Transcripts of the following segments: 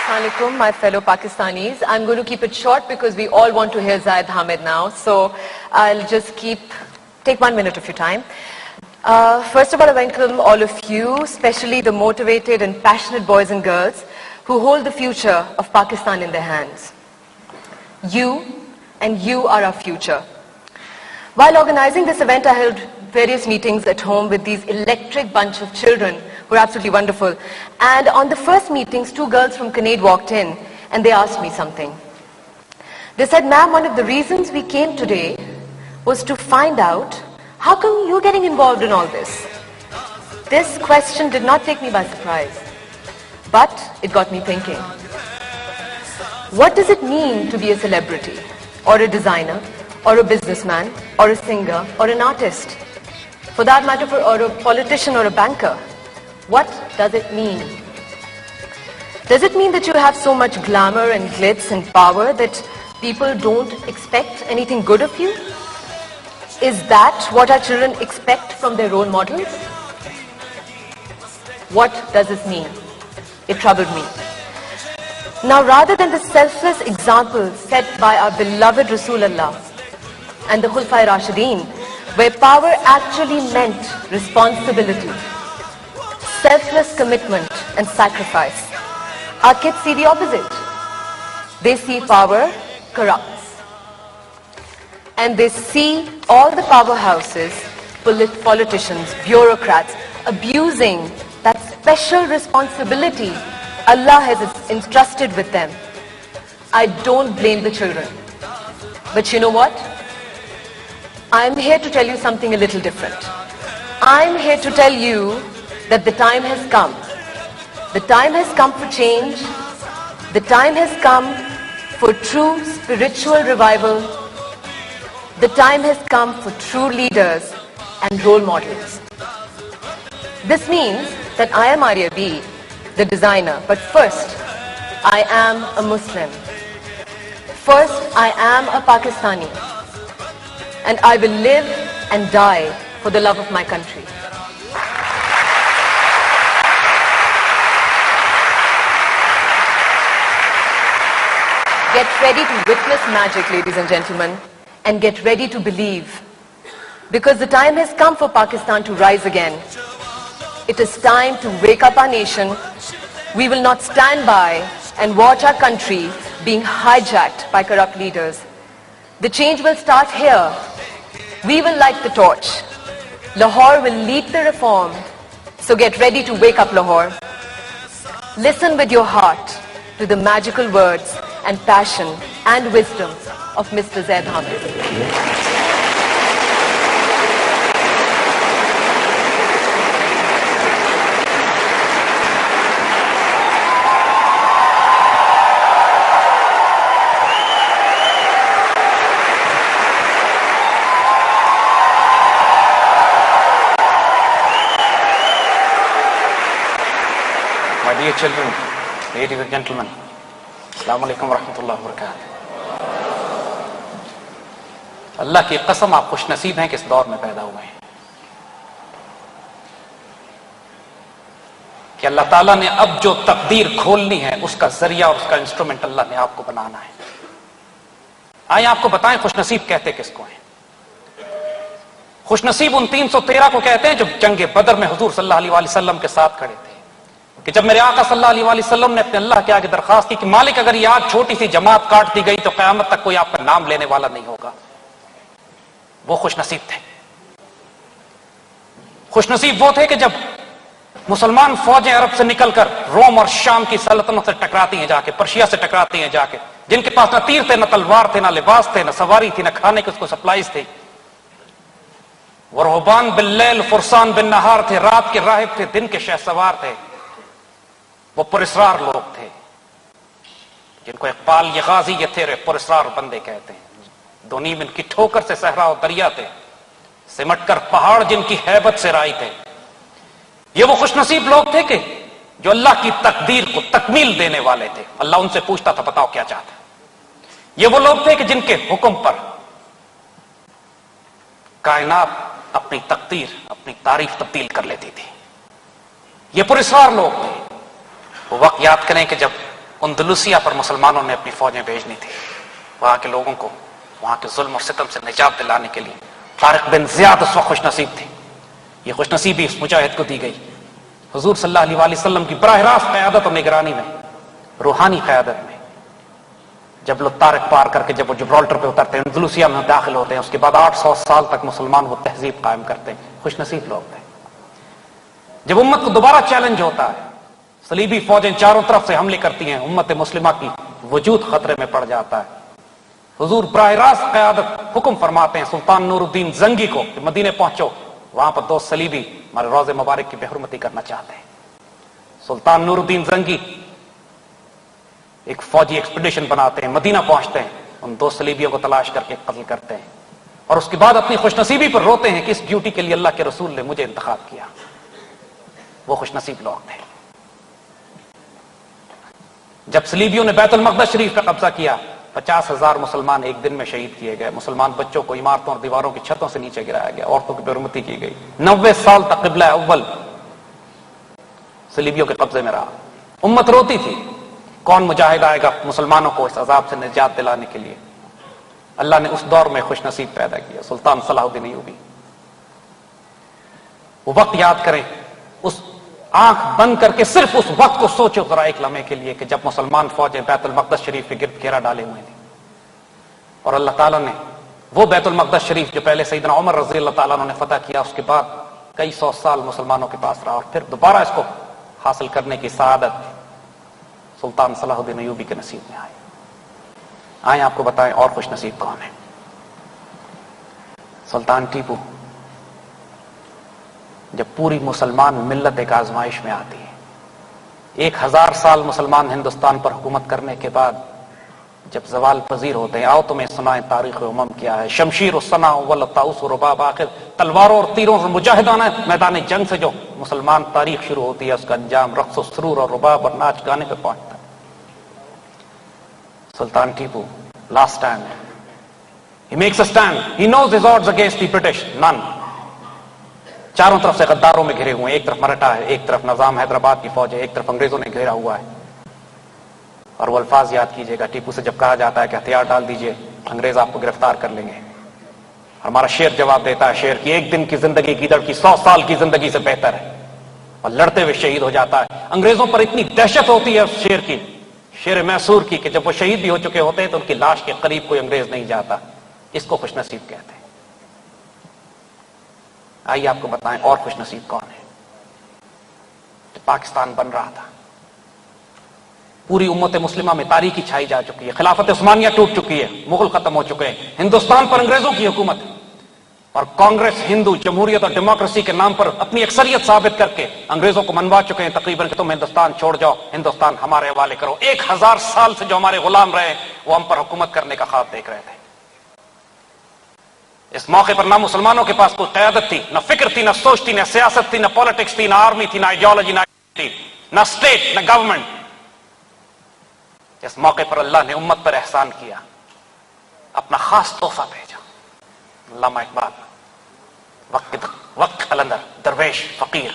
Assalamualaikum, my fellow Pakistanis. I'm going to keep it short because we all want to hear Zaid Hamid now. So I'll just take 1 minute of your time. First of all, I welcome all of you, especially the motivated and passionate boys and girls who hold the future of Pakistan in their hands. You are our future. While organizing this event, I held various meetings at home with these electric bunch of children who are absolutely wonderful. And on the first meetings, 2 girls from Canade walked in and they asked me something. They said, "Ma'am, one of the reasons we came today was to find out how come you're getting involved in all this." This question did not take me by surprise, but it got me thinking. What does it mean to be a celebrity, or a designer, or a businessman, or a singer, or an artist? For that matter, or a politician or a banker. What does it mean? Does it mean that you have so much glamour and glitz and power that people don't expect anything good of you? Is that what our children expect from their role models? What does this mean? It troubled me. Now, rather than the selfless example set by our beloved Rasulullah and the Khulafai Rashideen, where power actually meant responsibility, selfless commitment and sacrifice, our kids see the opposite. They see power corrupts. And they see all the powerhouses, politicians, bureaucrats, abusing that special responsibility Allah has entrusted with them. I don't blame the children. But you know what? I'm here to tell you something a little different. I'm here to tell you that the time has come. The time has come for change. The time has come for true spiritual revival. The time has come for true leaders and role models. This means that I am Arya B, the designer, but first, I am a Muslim. First, I am a Pakistani. And I will live and die for the love of my country. Get ready to witness magic, ladies and gentlemen, and get ready to believe. Because the time has come for Pakistan to rise again. It is time to wake up our nation. We will not stand by and watch our country being hijacked by corrupt leaders. The change will start here. We will light the torch. Lahore will lead the reform. So get ready to wake up, Lahore. Listen with your heart to the magical words and passion and wisdom of Mr. Zaid Hamid. My dear children, ladies and gentlemen, Assalamu alaikum wa rahmatullahi wa barakatuh. اللہ کی قسم آپ خوش نصیب ہیں کہ اس دور میں پیدا ہوئے ہیں کہ اللہ تعالیٰ نے اب جو تقدیر کھولنی ہے اس کا ذریعہ اور اس کا انسٹرومنٹ اللہ نے آپ کو بنانا ہے. آئیں آپ کو بتائیں خوش نصیب کہتے کس کو ہیں؟ خوش نصیب ان 313 کو کہتے ہیں جو جنگ بدر میں حضور صلی اللہ علیہ وسلم کے ساتھ کھڑے تھے کہ جب میرے آقا صلی اللہ علیہ وسلم نے اپنے اللہ کے آگے درخواست کی کہ مالک اگر یہ آگ چھوٹی سی جماعت کاٹ دی گئی تو قیامت تک کوئی آپ کا نام لینے والا نہیں ہوگا. وہ خوش نصیب تھے. خوش نصیب وہ تھے کہ جب مسلمان فوجیں عرب سے نکل کر روم اور شام کی سلطنت سے ٹکراتی ہیں جا کے, پرشیا سے ٹکراتی ہیں جا کے, جن کے پاس نہ تیر تھے, نہ تلوار تھے, نہ لباس تھے, نہ سواری تھی, نہ کھانے کے اس کو سپلائیز تھے. وہ رہبان باللیل فرسان بالنہار تھے, رات کے راہب تھے, دن کے شہ سوار تھے. وہ پراسرار لوگ تھے جن کو اقبال یہ غازی یہ تھے پراسرار بندے کہتے ہیں. دو نیم ان کی ٹھوکر سے صحرا و دریا تھے, سمٹ کر پہاڑ جن کی ہیبت سے رائی تھے. یہ وہ خوش نصیب لوگ تھے کہ جو اللہ کی تقدیر کو تکمیل دینے والے تھے. اللہ ان سے پوچھتا تھا بتاؤ کیا چاہتا. یہ وہ لوگ تھے کہ جن کے حکم پر کائنات اپنی تقدیر اپنی تاریخ تبدیل کر لیتی تھی. یہ پراسرار لوگ تھے. وہ وقت یاد کریں کہ جب اندلسیہ پر مسلمانوں نے اپنی فوجیں بھیجنی تھی، وہاں کے لوگوں کو وہاں کے ظلم اور ستم سے نجات دلانے کے لیے۔ طارق بن زیاد اس وقت خوش نصیب تھی، یہ خوش نصیبی اس مجاہد کو دی گئی۔ حضور صلی اللہ علیہ وآلہ وسلم کی براہ راست قیادت اور نگرانی میں، روحانی قیادت میں، جب لوگ طارق پار کر کے جب وہ جبرالٹر پہ اترتے ہیں، اندلسیہ میں داخل ہوتے ہیں، اس کے بعد 800 سال تک مسلمان وہ تہذیب قائم کرتے ہیں، خوش نصیب لوگ تھے۔ جب امت کو دوبارہ چیلنج ہوتا ہے، صلیبی فوجیں چاروں طرف سے حملے کرتی ہیں، امت مسلمہ کی وجود خطرے میں پڑ جاتا ہے، حضور براہ راست قیادت حکم فرماتے ہیں سلطان نور الدین زنگی کو کہ مدینے پہنچو، وہاں پر 2 صلیبی ہمارے روضے مبارک کی بے حرمتی کرنا چاہتے ہیں۔ سلطان نور الدین زنگی ایک فوجی ایکسپیڈیشن بناتے ہیں، مدینہ پہنچتے ہیں، ان 2 صلیبیوں کو تلاش کر کے قتل کرتے ہیں، اور اس کے بعد اپنی خوش نصیبی پر روتے ہیں کہ اس ڈیوٹی کے لیے اللہ کے رسول نے مجھے انتخاب کیا۔ وہ خوش نصیب لوگ تھے۔ جب صلیبیوں نے بیت المقدس شریف کا قبضہ کیا، 50,000 مسلمان ایک دن میں شہید کیے گئے، مسلمان بچوں کو عمارتوں اور دیواروں کی چھتوں سے نیچے گرایا گیا، عورتوں کی بے حرمتی کی گئی، 90 سال تک قبلہ اول صلیبیوں کے قبضے میں رہا۔ امت روتی تھی، کون مجاہد آئے گا مسلمانوں کو اس عذاب سے نجات دلانے کے لیے؟ اللہ نے اس دور میں خوش نصیب پیدا کیا، سلطان صلاح الدین ایوبی۔ وہ وقت یاد کریں، اس آنکھ بند کر کے صرف اس وقت کو سوچو ذرا ایک لمحے کے لیے کہ جب مسلمان فوجیں بیت المقدس شریف کے گرد گھیرا ڈالے ہوئے تھے، اور اللہ تعالیٰ نے وہ بیت المقدس شریف جو پہلے سیدنا عمر رضی اللہ تعالیٰ عنہ نے فتح کیا، اس کے بعد کئی 100 سال مسلمانوں کے پاس رہا، اور پھر دوبارہ اس کو حاصل کرنے کی سعادت سلطان صلاح الدین ایوبی کے نصیب میں آئی۔ آئیں آپ کو بتائیں اور خوش نصیب کون ہے؟ سلطان ٹیپو۔ جب پوری مسلمان ملت ایک آزمائش میں آتی ہے، 1000 سال مسلمان ہندوستان پر حکومت کرنے کے بعد جب زوال پذیر ہوتے ہیں، آؤ تمہیں سنائیں تاریخ امم کیا ہے۔ شمشیر الصنا والطاؤس رباب، آخر تلواروں اور تیروں سے مجاہدانہ میدان جنگ سے جو مسلمان تاریخ شروع ہوتی ہے، اس کا انجام رقص و سرور اور رباب اور ناچ گانے پہ پہنچتا ہے۔ Sultan Tipu last stand, he makes a stand, he knows his odds against the British, none۔ چاروں طرف سے غداروں میں گھرے ہوئے ہیں، ایک طرف مرہٹا ہے، ایک طرف نظام حیدرآباد کی فوج ہے، ایک طرف انگریزوں نے گھیرا ہوا ہے۔ اور وہ الفاظ یاد کیجئے گا، ٹیپو سے جب کہا جاتا ہے کہ ہتھیار ڈال دیجئے، انگریز آپ کو گرفتار کر لیں گے، ہمارا شیر جواب دیتا ہے، شیر کی ایک دن کی زندگی گیدڑ کی 100 سال کی زندگی سے بہتر ہے، اور لڑتے ہوئے شہید ہو جاتا ہے۔ انگریزوں پر اتنی دہشت ہوتی ہے اس شیر کی، شیر میسور کی، کہ جب وہ شہید بھی ہو چکے ہوتے ہیں تو ان کی لاش کے قریب کوئی انگریز نہیں جاتا۔ اس کو خوش نصیب کہتے ہیں۔ آئیے آپ کو بتائیں اور خوش نصیب کون ہے؟ جب پاکستان بن رہا تھا، پوری امت مسلمہ میں تاریکی چھائی جا چکی ہے، خلافت عثمانیہ ٹوٹ چکی ہے، مغل ختم ہو چکے ہیں، ہندوستان پر انگریزوں کی حکومت ہے، اور کانگریس ہندو جمہوریت اور ڈیموکریسی کے نام پر اپنی اکثریت ثابت کر کے انگریزوں کو منوا چکے ہیں تقریباً کہ تم ہندوستان چھوڑ جاؤ، ہندوستان ہمارے حوالے کرو۔ 1000 سال سے جو ہمارے غلام رہے وہ ہم پر حکومت کرنے کا خواب دیکھ رہے تھے۔ اس موقع پر نہ مسلمانوں کے پاس کوئی قیادت تھی، نہ فکر تھی، نہ سوچ تھی، نہ سیاست تھی، نہ پالیٹکس تھی، نہ آرمی تھی، نہ آئیڈیالوجی، نہ اسٹیٹ، نہ گورنمنٹ۔ اس موقع پر اللہ نے امت پر احسان کیا، اپنا خاص تحفہ بھیجا۔ علامہ اقبال، وقت قلندر، درویش، فقیر،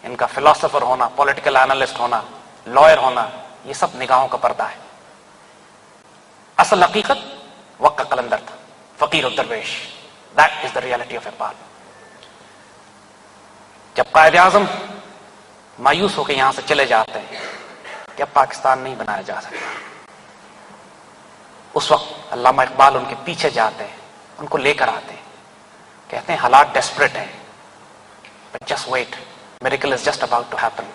ان کا فلاسفر ہونا، پولیٹیکل اینالسٹ ہونا، لائر ہونا، یہ سب نگاہوں کا پردہ ہے۔ اصل حقیقت وقت کا قلندر تھا، فقیر و درویش۔ That is the reality of Iqbal. جب قائد اعظم مایوس ہو کے یہاں سے چلے جاتے ہیں کہ اب پاکستان نہیں بنایا جا سکتا، اس وقت علامہ اقبال ان کے پیچھے جاتے ہیں، ان کو لے کر آتے ہیں، کہتے ہیں حالات ڈیسپریٹ ہیں، but just wait, miracle is just about to happen,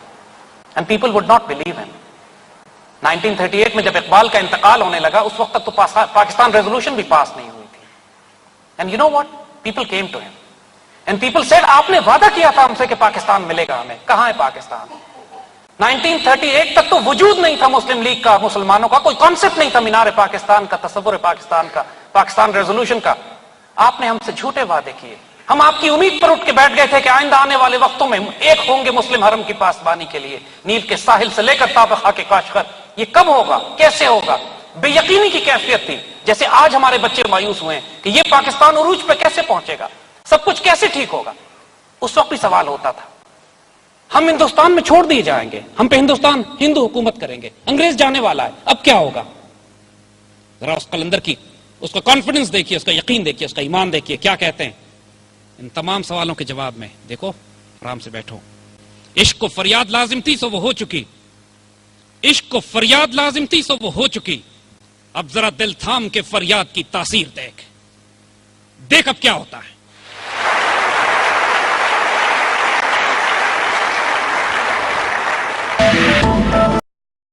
and people would not believe him۔ 1938 میں جب اقبال کا انتقال ہونے لگا، اس وقت تک تو پاکستان ریزولوشن بھی پاس نہیں ہوئی تھی، and you know what, people came to him and people said آپ نے وعدہ کیا تھا ہم سے کہ پاکستان ملے گا ہمیں، کہاں ہے پاکستان؟ 1938 تک تو وجود نہیں تھا مسلم لیگ کا، مسلمانوں کا کوئی کانسیپٹ نہیں تھا مینار پاکستان کا، تصور پاکستان کا، پاکستان ریزولوشن کا۔ آپ نے ہم سے جھوٹے وعدے کیے، ہم آپ کی امید پر اٹھ کے بیٹھ گئے تھے کہ آئندہ آنے والے وقتوں میں ایک ہوں گے مسلم حرم کی پاسبانی کے لیے، نیل کے ساحل سے لے کر تاب خاک کاشغر۔ یہ کب ہوگا، کیسے ہوگا؟ بے یقینی کی کیفیت تھی، جیسے آج ہمارے بچے مایوس ہوئے ہیں کہ یہ پاکستان عروج پہ کیسے پہنچے گا، سب کچھ کیسے ٹھیک ہوگا۔ اس وقت بھی سوال ہوتا تھا، ہم ہندوستان میں چھوڑ دیے جائیں گے, ہم پہ ہندوستان ہندو حکومت کریں گے, انگریز جانے والا ہے, اب کیا ہوگا؟ ذرا اس قلندر کی اس کا کانفیڈنس دیکھیے, اس کا یقین دیکھیے, اس کا ایمان دیکھیے, کیا کہتے ہیں ان تمام سوالوں کے جواب میں. دیکھو آرام سے بیٹھو. عشق کو فریاد لازم تھی سو وہ ہو چکی, عشق کو فریاد لازم تھی سو وہ ہو چکی, اب ذرا دل تھام کے فریاد کی تاثیر دیکھ, دیکھ اب کیا ہوتا ہے.